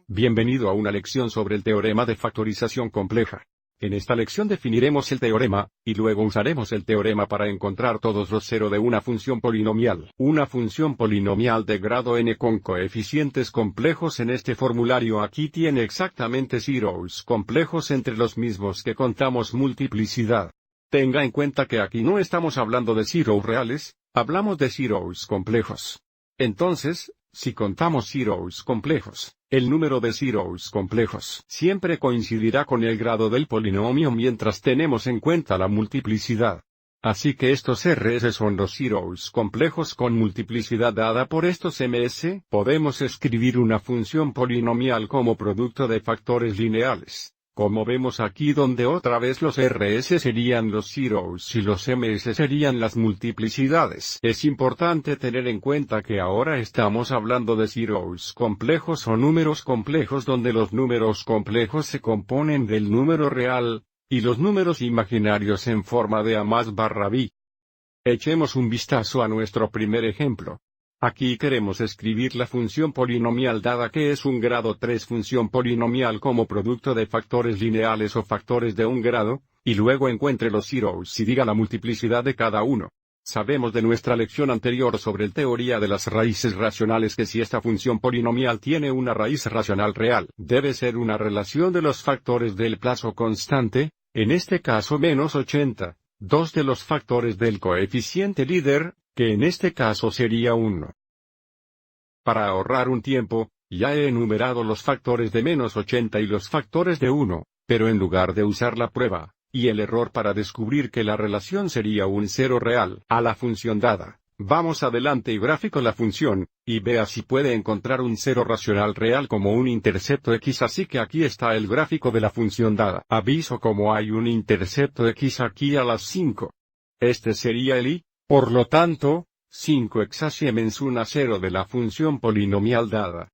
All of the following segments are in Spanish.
Bienvenido a una lección sobre el teorema de factorización compleja. En esta lección definiremos el teorema, y luego usaremos el teorema para encontrar todos los cero de una función polinomial. Una función polinomial de grado n con coeficientes complejos en este formulario aquí tiene exactamente zeros complejos entre los mismos que contamos multiplicidad. Tenga en cuenta que aquí no estamos hablando de zeros reales, hablamos de zeros complejos. Entonces, si contamos zeros complejos, el número de zeros complejos siempre coincidirá con el grado del polinomio mientras tenemos en cuenta la multiplicidad. Así que estos Rs son los zeros complejos con multiplicidad dada por estos Ms. Podemos escribir una función polinomial como producto de factores lineales, como vemos aquí donde otra vez los Rs serían los zeros y los Ms serían las multiplicidades. Es importante tener en cuenta que ahora estamos hablando de zeros complejos o números complejos donde los números complejos se componen del número real, y los números imaginarios en forma de A más barra B. Echemos un vistazo a nuestro primer ejemplo. Aquí queremos escribir la función polinomial dada que es un grado 3 función polinomial como producto de factores lineales o factores de un grado, y luego encuentre los zeros y diga la multiplicidad de cada uno. Sabemos de nuestra lección anterior sobre la teoría de las raíces racionales que si esta función polinomial tiene una raíz racional real, debe ser una relación de los factores del plazo constante, en este caso menos 80, dos de los factores del coeficiente líder, que en este caso sería 1. Para ahorrar un tiempo, ya he enumerado los factores de menos 80 y los factores de 1, pero en lugar de usar la prueba, y el error para descubrir que la relación sería un cero real a la función dada, vamos adelante y gráfico la función, y vea si puede encontrar un cero racional real como un intercepto x. Así que aquí está el gráfico de la función dada. Aviso como hay un intercepto x aquí a las 5. Este sería el y. Por lo tanto, 5x Siemens 1 a 0 de la función polinomial dada.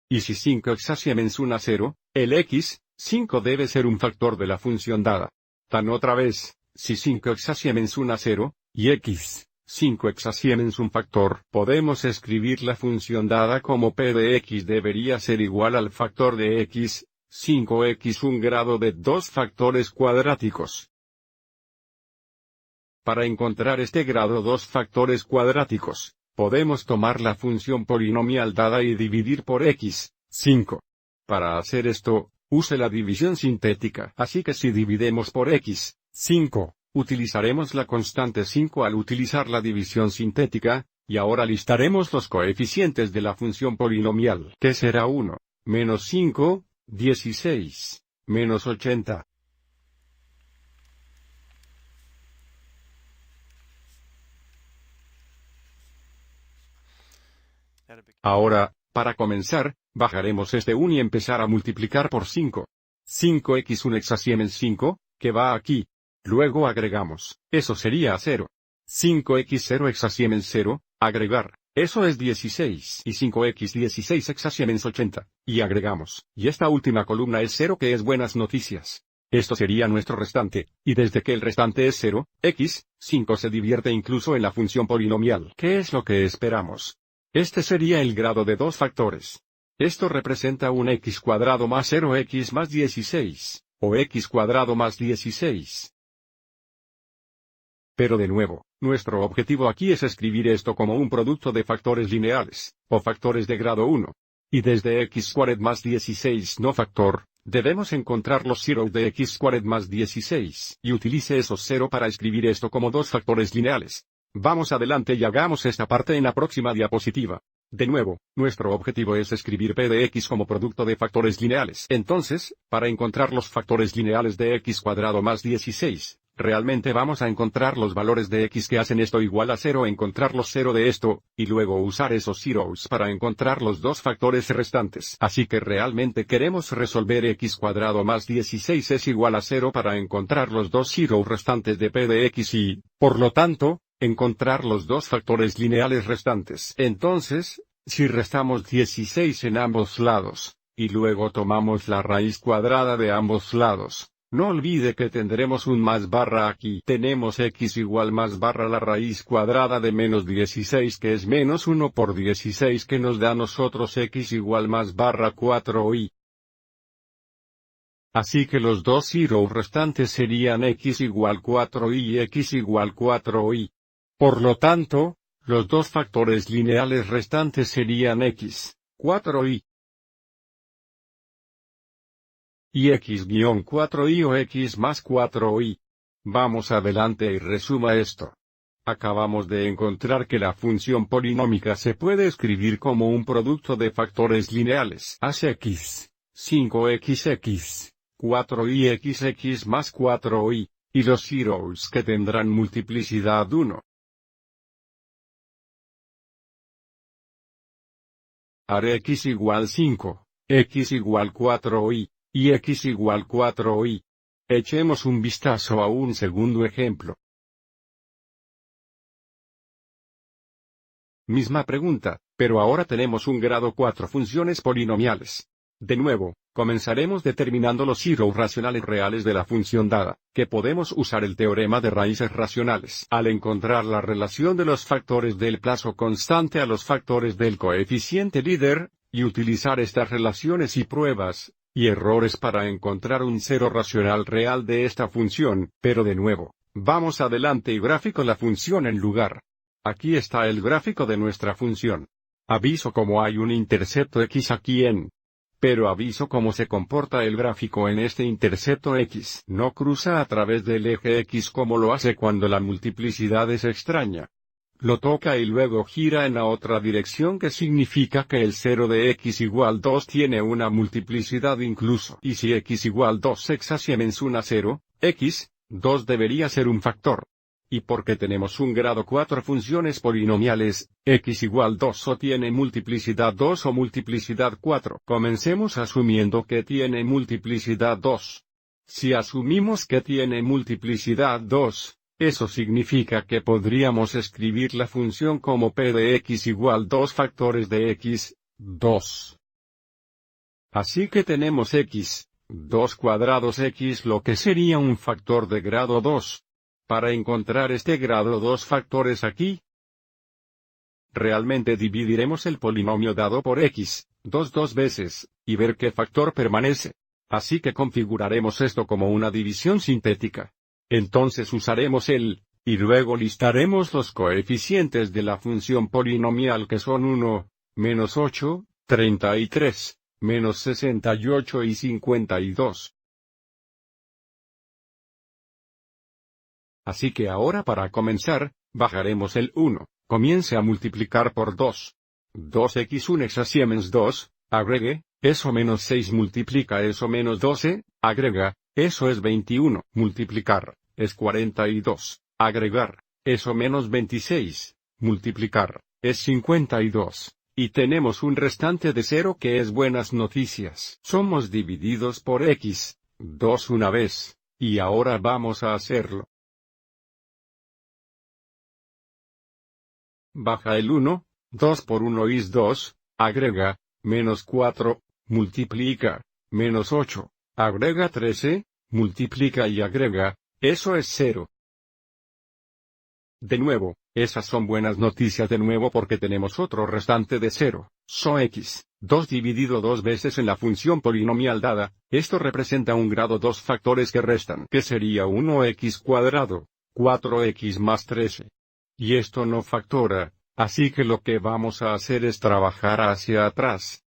Y si 5x Siemens 1 a 0, el x, 5 debe ser un factor de la función dada. Tan otra vez, si 5x Siemens 1 a 0, y x, 5x Siemens un factor, podemos escribir la función dada como p de x debería ser igual al factor de x, 5x un grado de dos factores cuadráticos. Para encontrar este grado dos factores cuadráticos, podemos tomar la función polinomial dada y dividir por x, 5. Para hacer esto, use la división sintética. Así que si dividimos por x, 5, utilizaremos la constante 5 al utilizar la división sintética, y ahora listaremos los coeficientes de la función polinomial, que será 1, menos 5, 16, menos 80. Ahora, para comenzar, bajaremos este 1 y empezar a multiplicar por 5. 5x1 Siemens 5, que va aquí. Luego agregamos, eso sería 0. 5x0 Siemens 0, agregar, eso es 16. Y 5x16 Siemens 80, y agregamos, y esta última columna es 0 que es buenas noticias. Esto sería nuestro restante, y desde que el restante es 0, x, 5 se divierte incluso en la función polinomial. ¿Qué es lo que esperamos? Este sería el grado de dos factores. Esto representa un x cuadrado más 0x más 16, o x cuadrado más 16. Pero de nuevo, nuestro objetivo aquí es escribir esto como un producto de factores lineales, o factores de grado 1. Y desde x squared más 16 no factor, debemos encontrar los zeros de x squared más 16, y utilice esos 0 para escribir esto como dos factores lineales. Vamos adelante y hagamos esta parte en la próxima diapositiva. De nuevo, nuestro objetivo es escribir p de x como producto de factores lineales. Entonces, para encontrar los factores lineales de x cuadrado más 16, realmente vamos a encontrar los valores de x que hacen esto igual a 0, encontrar los 0 de esto, y luego usar esos zeros para encontrar los dos factores restantes. Así que realmente queremos resolver x cuadrado más 16 es igual a 0 para encontrar los dos zeros restantes de p de x y, por lo tanto, encontrar los dos factores lineales restantes. Entonces, si restamos 16 en ambos lados, y luego tomamos la raíz cuadrada de ambos lados, No olvide que tendremos un más barra aquí. Tenemos x igual más barra la raíz cuadrada de menos 16 que es menos 1 por 16 que nos da a nosotros x igual más barra 4y. Así que los dos zeros restantes serían x igual 4y y x igual 4y. Por lo tanto, los dos factores lineales restantes serían x, 4y. Y x-4y o x más 4y. Vamos adelante y resuma esto. Acabamos de encontrar que la función polinómica se puede escribir como un producto de factores lineales. Hace x, 5xx, 4y xx más 4y, y los zeros que tendrán multiplicidad 1. Haré x igual 5, x igual 4y. Y x igual 4y. Echemos un vistazo a un segundo ejemplo. Misma pregunta, pero ahora tenemos un grado 4 funciones polinomiales. De nuevo, comenzaremos determinando los zeros racionales reales de la función dada, que podemos usar el teorema de raíces racionales al encontrar la relación de los factores del plazo constante a los factores del coeficiente líder, y utilizar estas relaciones y pruebas y errores para encontrar un cero racional real de esta función, pero de nuevo, vamos adelante y gráfico la función en lugar. Aquí está el gráfico de nuestra función. Aviso como hay un intercepto x aquí en. Pero aviso cómo se comporta el gráfico en este intercepto x. No cruza a través del eje x como lo hace cuando la multiplicidad es extraña. Lo toca y luego gira en la otra dirección, que significa que el 0 de x igual 2 tiene una multiplicidad incluso. Y si x igual 2 exactamente una 0, x, 2 debería ser un factor. Y porque tenemos un grado 4 funciones polinomiales, x igual 2 o tiene multiplicidad 2 o multiplicidad 4. Comencemos asumiendo que tiene multiplicidad 2. Si asumimos que tiene multiplicidad 2, eso significa que podríamos escribir la función como p de x igual 2 factores de x, 2. Así que tenemos x, 2 cuadrados x, lo que sería un factor de grado 2. Para encontrar este grado 2 factores aquí, realmente dividiremos el polinomio dado por x, 2 dos veces, y ver qué factor permanece. Así que configuraremos esto como una división sintética. Entonces usaremos el, y luego listaremos los coeficientes de la función polinomial, que son 1, menos 8, 33, menos 68 y 52. Así que ahora, para comenzar, bajaremos el 1, comience a multiplicar por 2. 2x1 exactamente 2, agregue, eso menos 6 multiplica eso menos 12, agrega, eso es 21, multiplicar, es 42, agregar, eso menos 26, multiplicar, es 52, y tenemos un restante de 0 que es buenas noticias. Somos divididos por x, 2 una vez, y ahora vamos a hacerlo. Baja el 1, 2 por 1 es 2, agrega, menos 4, multiplica, menos 8, agrega 13, multiplica y agrega, eso es 0. De nuevo, esas son buenas noticias de nuevo porque tenemos otro restante de 0, so x, 2 dividido 2 veces en la función polinomial dada, esto representa un grado 2 factores que restan, que sería 1x cuadrado, 4x más 13. Y esto no factora, así que lo que vamos a hacer es trabajar hacia atrás.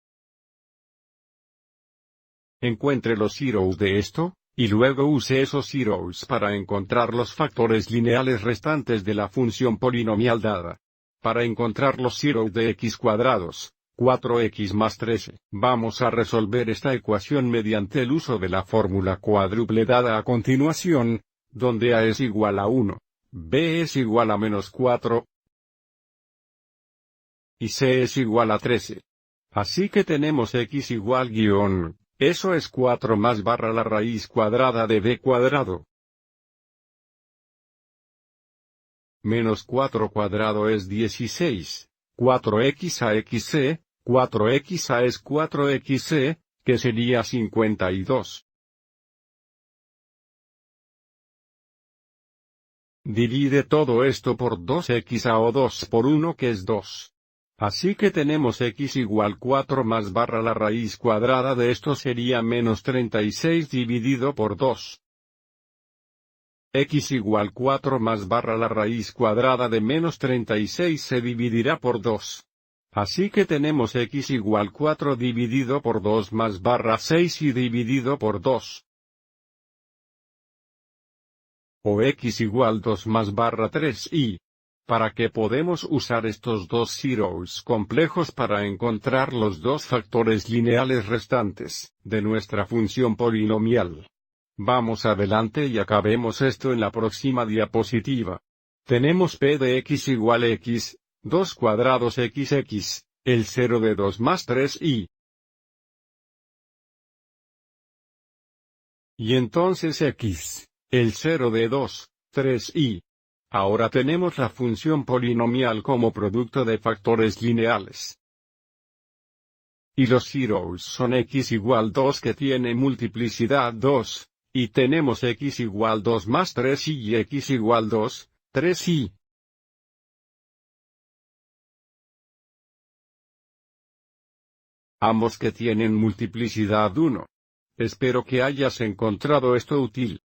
Encuentre los zeros de esto, y luego use esos zeros para encontrar los factores lineales restantes de la función polinomial dada. Para encontrar los zeros de x cuadrados, 4x más 13, vamos a resolver esta ecuación mediante el uso de la fórmula cuádruple dada a continuación, donde a es igual a 1, b es igual a menos 4, y c es igual a 13. Así que tenemos x igual guión, eso es 4 más barra la raíz cuadrada de b cuadrado. Menos 4 cuadrado es 16, 4x a xc, 4x a es 4xc, que sería 52. Divide todo esto por 2x o 2 por 1 que es 2. Así que tenemos x igual 4 más barra la raíz cuadrada de esto sería menos 36 dividido por 2. X igual 4 más barra la raíz cuadrada de menos 36 se dividirá por 2. Así que tenemos x igual 4 dividido por 2 más barra 6 y dividido por 2. O x igual 2 más barra 3 y, para que podemos usar estos dos zeros complejos para encontrar los dos factores lineales restantes, de nuestra función polinomial. Vamos adelante y acabemos esto en la próxima diapositiva. Tenemos p de x igual x, 2 cuadrados xx, el 0 de 2 más 3 y entonces x, el 0 de 2, 3 y. Ahora tenemos la función polinomial como producto de factores lineales. Y los zeros son x igual 2 que tiene multiplicidad 2, y tenemos x igual 2 más 3 y x igual 2, 3 y. Ambos que tienen multiplicidad 1. Espero que hayas encontrado esto útil.